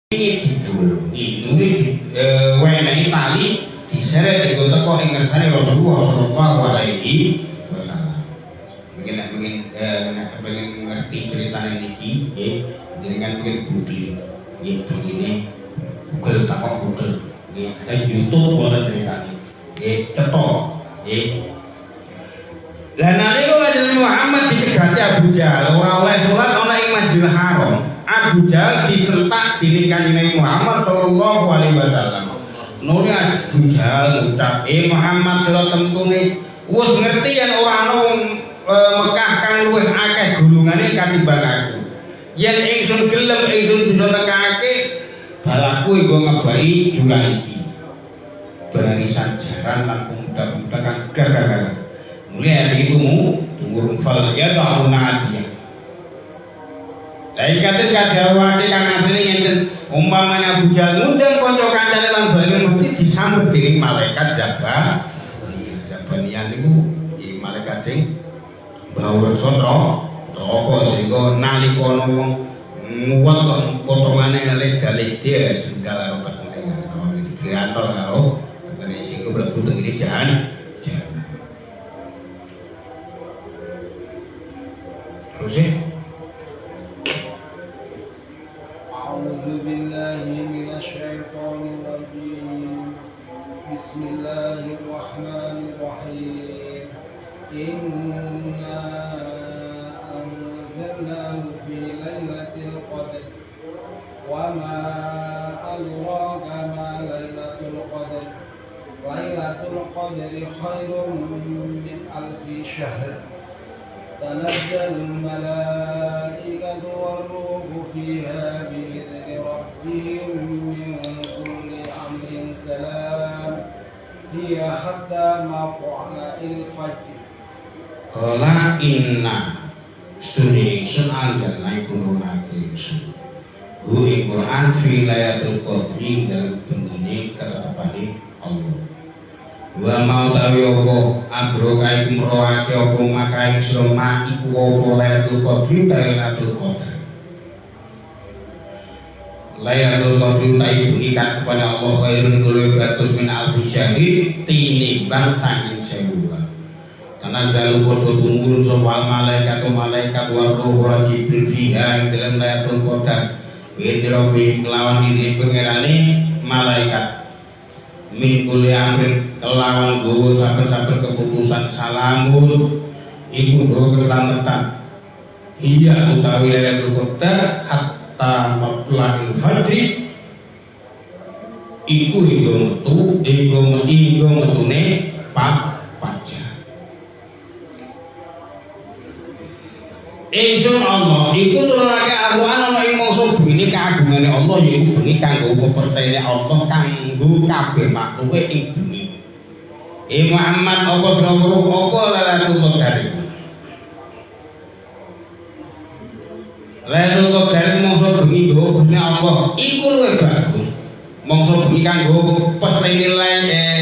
Ini wenehi tali diseret digo teko ing ngersane Rasulullah sallallahu alaihi wasallam. Mungkin ngerti ceritane niki nggih, jenengan mungkin Google nggih begini Google takok Google nggih, dan YouTube ora ceritane nggih cetok nggih. Lah nalika Kanjeng Muhammad dicegati Abu Jahal ora oleh salat ana ing Masjidil Haram. Abu Jahal disentak dening Kanjeng Muhammad sallallahu alaihi wasallam. Nuli Abu Jahal ngucap, Muhammad sira temtune wis ngerti yen ora ana wong Mekah kang luwih akeh gulungane katimbang aku. Yen ingsun gelem ingsun bisa nekake balaku nggo ngebai jurang iki. Barisan jaran lan pemuda-pemuda kang gagah. Mulai hari itu tumurun fal ya ta'una dia. Lain kata kadawati kang adene ngenten umpamane Abu Jahal ngundang kanca kancane lan bali mesti disambut dening malaikat Zabaniyah niku malaikat sing bawa sono toko sehingga nalika ana wong nguwat potongane leda-leda segala rupa penting diantar karo ngene sing mlebu teng iki jahan. Terus أعوذ بالله من الشيطان الرجيم بسم الله الرحمن الرحيم إنا أنزلناه في ليلة القدر وما أدراك ما ليلة القدر ليلة القدر خير من ألف شهر تنزل الملائكة والروح فيها بإذن ربهم من كل أمر سلام هي حتى مطلع الفجر. Kala inna studi sun anjalna kurunake sun. Hu Quran fi Lailatul Qadri dalam benggine ketepane Allah. Wa mau tawi apa abro kae kumroake apa makae sira iku apa Lailatul Qadri Lailatul Qadar. Lailatul Qadri ta ibu ikat kepada Allah khairun luwih bagus min alfi syahid tinimbang saking sewulan. Tanazzalu qadru tumurun sapa malaikat wa ruh Jibril fiha ing dalam Lailatul Qadar. Widrobi kelawan ini pengerane malaikat min kulli amrin kelawan gowo saben-saben keputusan salamun iku gowo keselamatan. Iya utawi Lailatul Qadar hatta matla'il fajri iku hingga metune fajar. Ingsun Allah iku nurunake Al-Qur'an ana ing mangsa bengi kaagungane Allah yaiku bengi kanggo pepestene Allah kanggo kabeh makhluke ing bengi. Muhammad apa sira-sira apa Lailatul Qadar iku? Lailatul Qadar mangsa bengi nggo bengi Allah iku luwih bagus. Mangsa bengi kanggo pepestene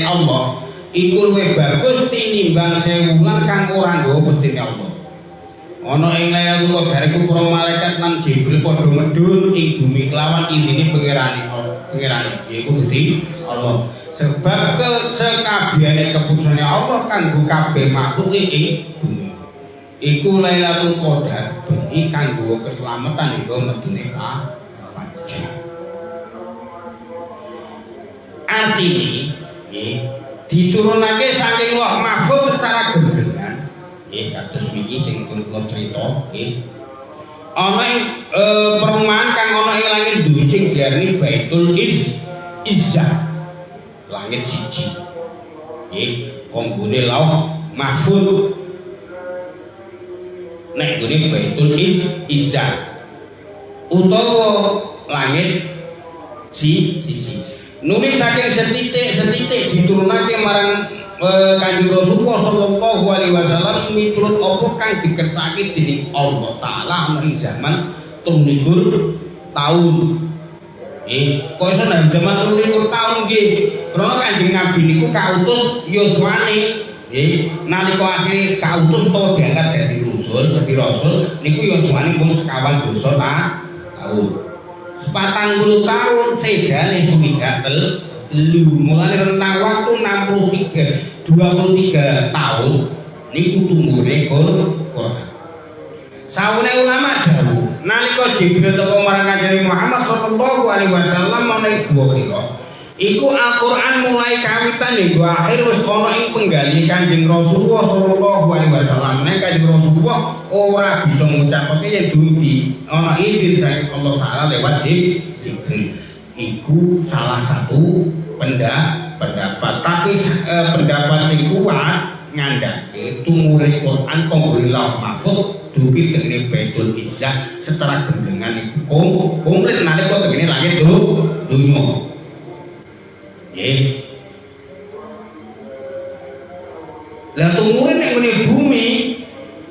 Allah iku luwih bagus tinimbang sewulan kang ora nggo pestine Allah. Ana ing Lailatul Qadar iku para malaikat lan Jibril padha medhun ing bumi kelawan izine pangerane yaiku Gusti Allah. Sebab sekabehane keputusane Allah kanggo kabeh makhluke ing bumi. Iku Lailatul Qadar bengi kanggo keselamatan iku medune fajar. Artine diturunake saking Lauh Mahfuz secara gendengan. Kados wingi sing kula crita ana ing perumahan kang ana ing langit duwi sing diarani Baitul Izzah. Langit siji. Konggone Lauh Mahfuz. Nek gone Baitul Izzah utawa langit siji. Nulis saking setitik diturunake marang Kanjeng Rasulullah sallallahu alaihi wasallam miturut apa kang dikersake dening Allah taala ana ing zaman 23 taun. Kok iso nang zaman 23 taun nggih. Karena Kanjeng Nabi niku kautus yuswane nalika akhire kautus utawa diangkat dadi rasul niku yuswane mung sekawan dosa taun. 40 tahun sedane suwidak telu mulane rentang waktu 23 tahun niku tumure Quran. Sawune ulama dawuh nalika Jibril teko marang Kanjeng Muhammad sallallahu alaihi wasallam menawi bukhira iku Al-Qur'an mulai kawitan hingga akhir wis ana ing penggali Kanjeng Rasulullah sallallahu alaihi wasallam. Nek Kanjeng Rasulullah ora bisa ngucapake yen dudu ana izin saking Allah taala lewat Jibril. Iku salah satu pendapat tapi pendapat sing kuat ngandhake tumure Quran kanggo Lauh Mahfuz dugi tengene Baitul Izzah secara gembengan iku komplit nalika tengene langit dunya. Nggih. Lah tumure nek ngene bumi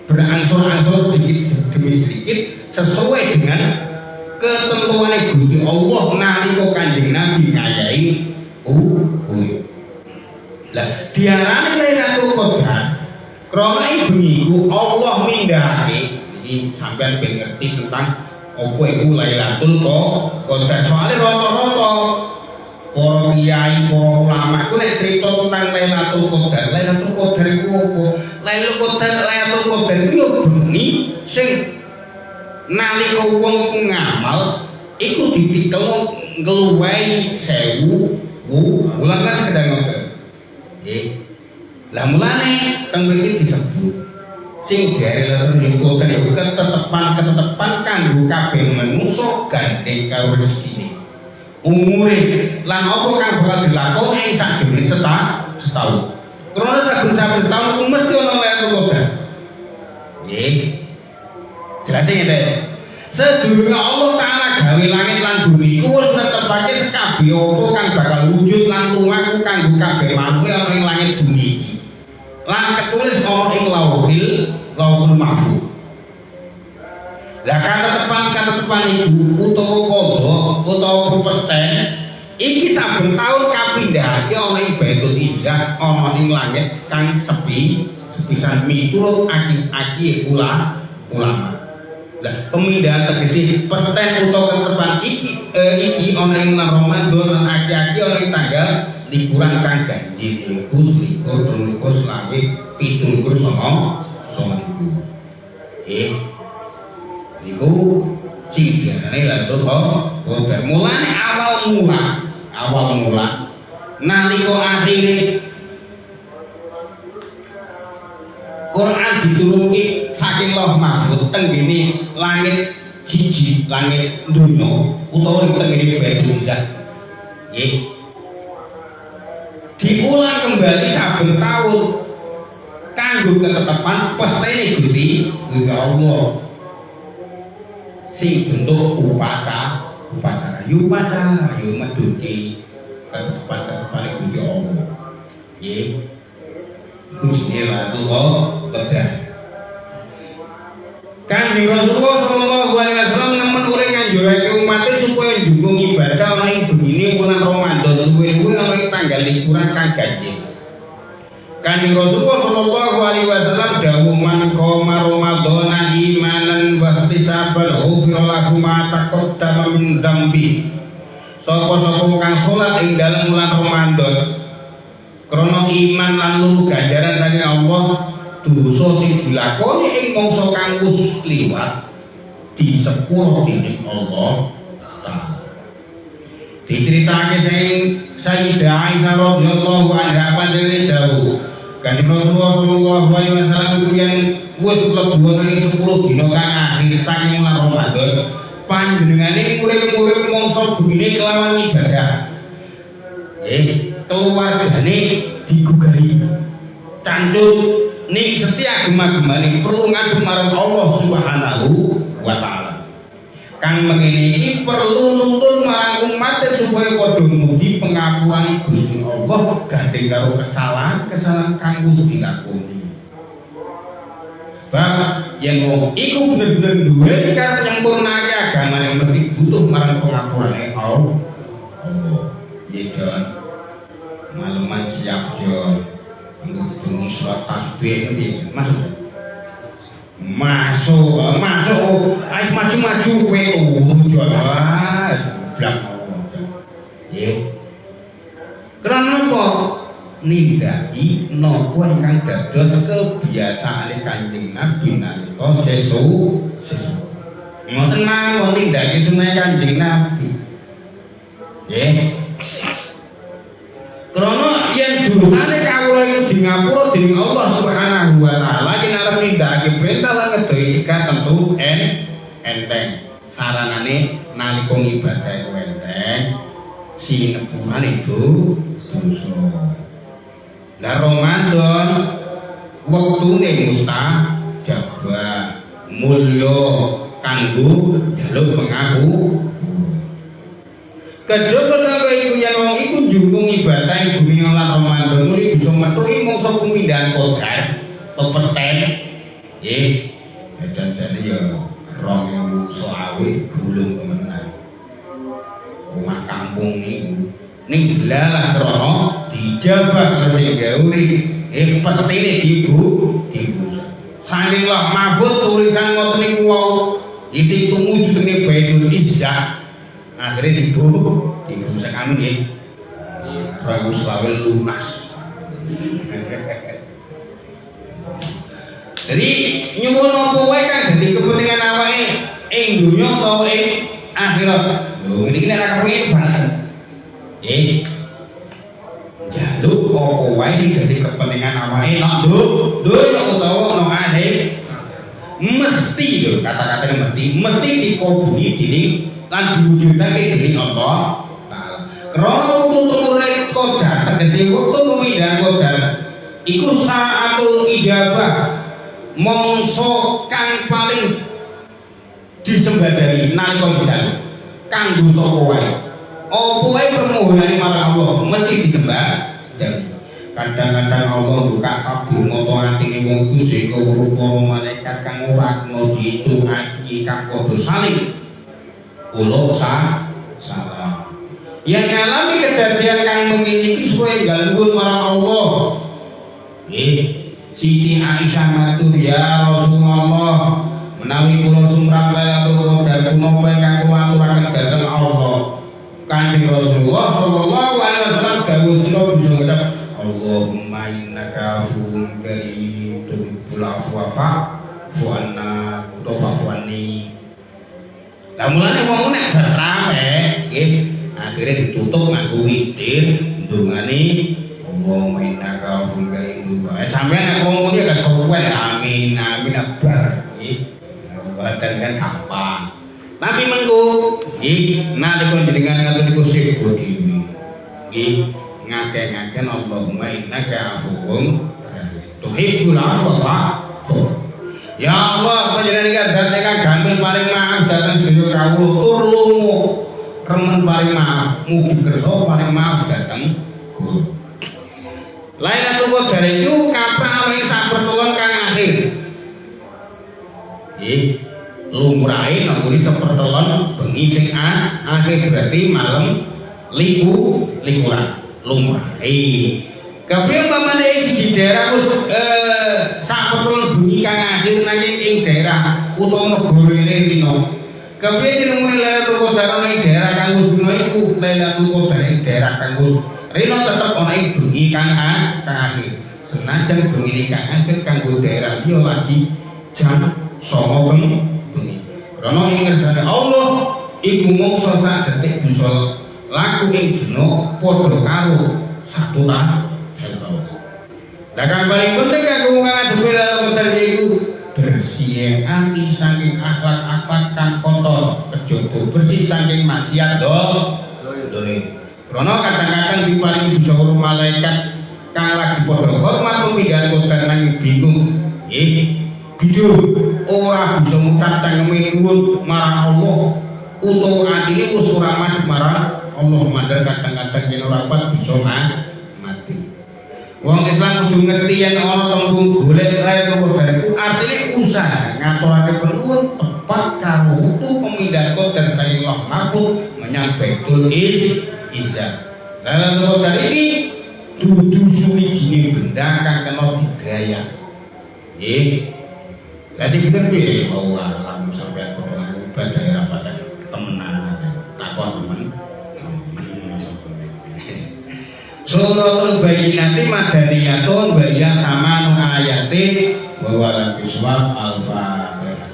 berangsur-angsur sedikit demi sedikit sesuai dengan ketentuan Gusti Allah nalika Kanjeng Nabi ngayahi lah diarani Lailatul Qadar krana iku Allah mindhahake iki sampean ben ngerti tentang apa iku Lailatul Qadar soalnya rata-rata para kiai para ulama iku nek crita tentang Lailatul Qadar iku apa Lailatul Qadar iku bengi sing nalika wong ngamal iku ditikel ngluwahi 1000 wulan kan sekedar ngoten. Nggih. Lah mulane teng mriki disebut sing diare Lailatul Qadar iku ketetepan kanggo kabeh manungsa gandeng karo rezekine. Umure lan apa kang bakal dilakoni ing sakjroning setahun. Krana saben-saben taun iku mesti ana Lailatul Qadar. Nggih. Jelas ngene. Sedurunge Allah taala gawe langit lan bumi iku wis netepake sekabeh apa kang bakal wujud lan lumaku kanggo kabeh makhluk ana ing langit bumi iki. Lan ketulis ana ing Lauhul Mahfuz. Lah katetepan iku utawa kodho utawa pesten iki saben taun kapindhahake ana ing Baitul Izzah ana ing langit kang sepisan miturut aki-aki ulama. Lah pemindahan tegese pesten utawa ketepan iki ana ing Ramadan lan aki-aki ana ing tanggal liburan kang ganjil iku 27 niku sing diarani Lailatul Qadar. Mulane awal mula nalika akhire Quran diturunke saking Lauh Mahfuz tenggene langit siji, langit dunya utawa tenggene Baitul Izzah. Nggih. Diulang kembali saben taun kanggo ketetepan pestene Gusti Allah. Sing bentuk upacara medhuke ketetepan Gusti Allah. Nggih. Kuncinya Lailatul Qadar. Kanjeng Rasulullah sallallahu alaihi wasallam nemen urip nganjurake umatnya supaya njungkung ibadah ana ing begini wulan Ramadan kuwi ana ing tanggal liburan kang ganjil. Kanjeng Rasulullah sallallahu alaihi wasallam dawuh man qoma Ramadhana imanan wa ihtisaban ghufira lahu ma taqaddama min dzambi. Sapa-sapa kang salat ing dalem wulan Ramadan krana iman lan luru ganjaran saking Allah dosa sing dilakoni ing mangsa kang wis liwat disepuro dening Allah taala. Diceritake sing Sayyidah Aisyah radhiyallahu anha panjenengan dawuh Kanjeng Rasulullah sallallahu alaihi wasallam yen wis klebu ing 10 dina kang akhir saking wulan Ramadan panjenengane urip-urip mangsa bengine kelawan ibadah. Keluargane digugahi cancuk ning setia gemah-gemane perlu ngadep marang Allah Subhanahu wa taala. Kang mengene iki perlu nuntun marang umat supaya padha mugi pengapuran Gusti Allah gandeng karo kesalahan kang wis dilakoni. Bapak yen wong iku bener-bener duwe karo nyempurnake agama yang mesti butuh marang pengapurane Allah. Ye jan malaman siap jon untuk bengi surat tasbih nggih maksud masuk ais maju-maju kowe turu wah blak nggih krana apa nindaki napa ingkang dados kebiasaane Kanjeng Nabi nalika sesuk ngoten mawon nindaki sunah Kanjeng Nabi nggih krana yen dosane kawula iku di ngapura dening Allah Subhanahu wa taala yen arep nindakake perintah lan ngedohi cegah tentu enteng saranane nalika ngibadah iku enteng sinepuran itu dosa. Lah Ramadan wektune mustajabah mulya kanggo njaluk pengampun. Kejaba saka iku yen wong iku njungung ibadah ing bumi lan Ramadan muli bisa metuhi mangsa pemindahan kodar pepesten. Nggih, janjane ya 2020 digulung temenan. Rumah kampung niku ning belalah krana dijabah sing gawe pestine dibu saking lah mabut tulisan ngoten niku wau isi tumuju tenge Baitul Izzah akhirnya dibu sekami nggih 2020 lunas. Jadi nyuwun apa wae kan dadi kepentingan awake ing dunya utawa ing akhirat. Lho iki nek ora kepengin banget. Jaluk apa wae sing dadi kepentingan awake nek dunya utawa nek akhir mesti lho kata-katanya mesti dikabuli dening lan diwujudake dening Allah taala. Krana turune kodar tegese wektu pemindahan kodar iku saatul ijabah mongso kang paling disembadani nalika dijaluk kanggo sapa wae. Apa wae permohonane marang Allah mesti disembah. Kadang-kadang Allah buka kabul moto atine wong iku sing rupa malaikat kang ora kena diitung iki kang padha saling kula salah. Yang ngalami kejadian kang mengini iki supaya ganggu marang Allah. Siti Aisyah matur ya Rasulullah menawi kula sumrang Lailatul Qadar punapa ingkang kula aturaken dhateng Allah. Kanjeng Rasulullah sallallahu alaihi wasallam dawuh sira bisa ngucap Allahumma innaka afuwwun karim tuhibbul afwa fa'fu anna utawa anni. Lah mulane wong nek traweh nggih akhire ditutup nganggo witir ndongane Allahumma innaka afuwwun karim. Sampeyan nek wong ngene gak sowan amin amin abar nggih. Badan kan gampang. Tapi mengko nggih nalika jenengan ngaten niku sebo dhewe. Nggih ngake-ngake Allahumma innaka afuwwun tuhibbul afwa fa'fu. Ya Allah panjenengan dateng gampil paling maaf dateng sedaya kawula tur lunga remen paling maaf mugi kersa paling maaf dateng kula. Lailatul Qadar itu kapan sapertelon kang akhir. Nggih lumrahe nanggung sapertelon bengi sing akhir berarti malam likuran lumrahe. Kabeh pamane siji daerah wis sapertelon bengi kang akhir nanging ing daerah utawa negara rino. Kabeh jenenge Lailatul Qadar ing daerah kang wis dina iku Lailatul Qadar ing daerah kang wis rino tetep ana ing bengi kang akhir. Senajan bengi kang akhir kanggo daerah liya lagi jam 09.00 bengi. Karena ing ngersane Allah iku mongso sak detik bisa laku ing dina padha karo 1 tahun. Lah kang paling penting kanggo wong kang adepi Qadar iku bersih ati saking akhlak-akhlak kang kotor, kejaba bersih saking maksiat dolim. Karena kadang-kadang diparingi bisa karo malaikat kang lagi padha hormat pemindahan Qadar nang bingung. Bidu ora bisa ngucap cangkeme nuwun marang Allah utawa atine wis ora madhep marang Allah mandar kadang-kadang yen ora kuat bisa mati. Wong Islam kudu ngerti yen ana tembung golek Lailatul Qadar iku artine usaha ngaturake penuwun tepat karo wektu pemindahan Qadar saking Allah Mahfuz menyang Baitul Izzah. Lailatul Qadar iki dudu suwijine benda kang kena digaya. Kasih pikir piye Allah alam sampai potongan ibadah ora patah temenan takon temen. Suratul Bayyinati madaniyatun bayya sama ayati wa walan biswab al-fatihah.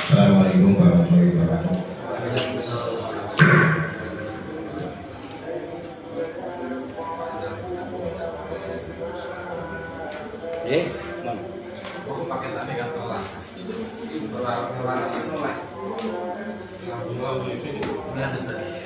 Assalamualaikum warahmatullahi wabarakatuh. Mon. Aku pakai tadi kan kelas. Kelas mulai. Sampai mau ini. Udah tadi.